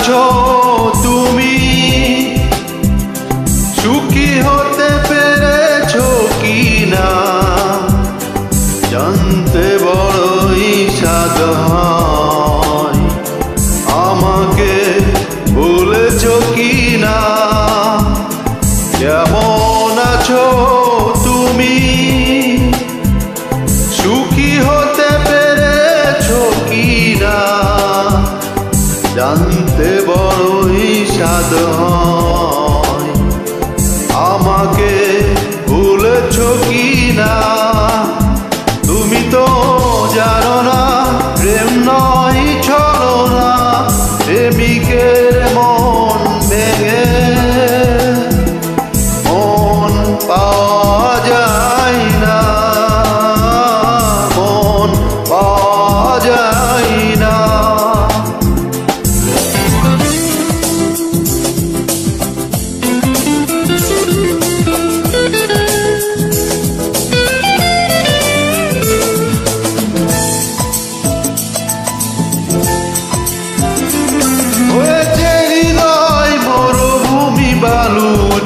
আছো তুমি? সুখী হতে পেরেছো কি না জানতে বড়ই স্বাদ হয়। আমাকে বলেছো কি না? কেমন আছো তুমি? সুখী হতে পেরেছো কি না জানতে বড়ই স্বাদ হয়। আমাকে ভুলেছো কি না? তুমি তো জানো না প্রেম নয় ছলনা, প্রেমিকের মন ভেঙে মন পাওয়া যায় না, মন পাওয়া যায় না।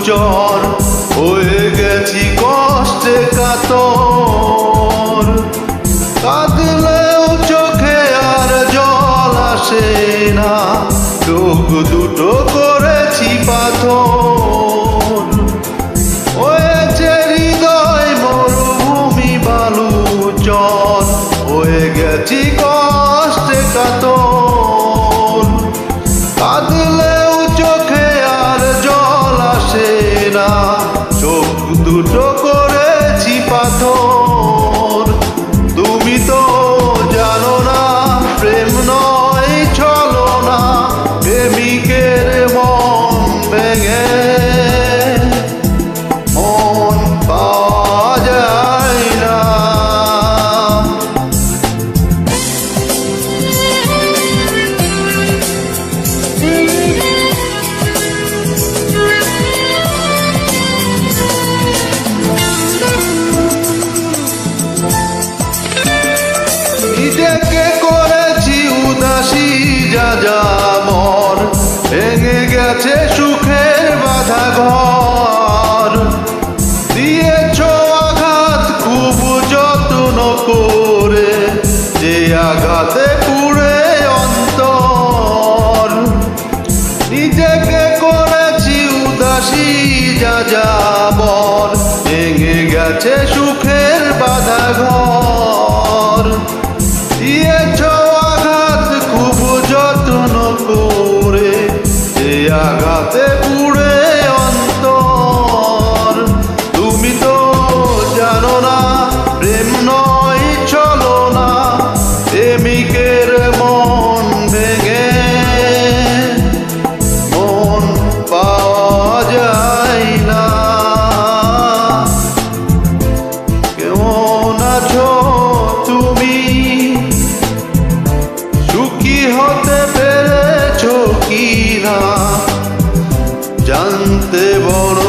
চর হয়ে গেছি কষ্টে কাতর, কাঁদলেও চোখে আর জল আসে না, চোখ দুটো করেছি পাথর। হয়েছে হৃদয় মরুভূমি বালু চর, হয়ে গেছি কষ্টে কাতর, কাঁদলেও চোখে আর জল আসে না, চোখ দুটো করেছি পাথর। তুমি তো জানো না প্রেম নয় ছলনা, প্রেমিকের মন ভেঙে মন পাওয়া যায় না। নিজেকে করেছি উদাসী যা মর, ভেঙে গেছে সুখের বাধা ঘর। দিয়েছ আঘাত খুব যত্ন করে, যে আঘাতে পুড়ে অন্তর। নিজেকে করেছি উদাসী যা মর, ভেঙে গেছে সুখের বাধা ঘর। দিয়েছ আঘাত খুব যত্ন করে, যে আঘাতে পুড়ে অন্তর। তুমি তো জানো না প্রেম নয় ছলনা, প্রেমিকের মন ভেঙে মন পাওয়া যায় না। কেমন আছো তুমি? সুখী হতে পেরেছো কি না জানতে বড়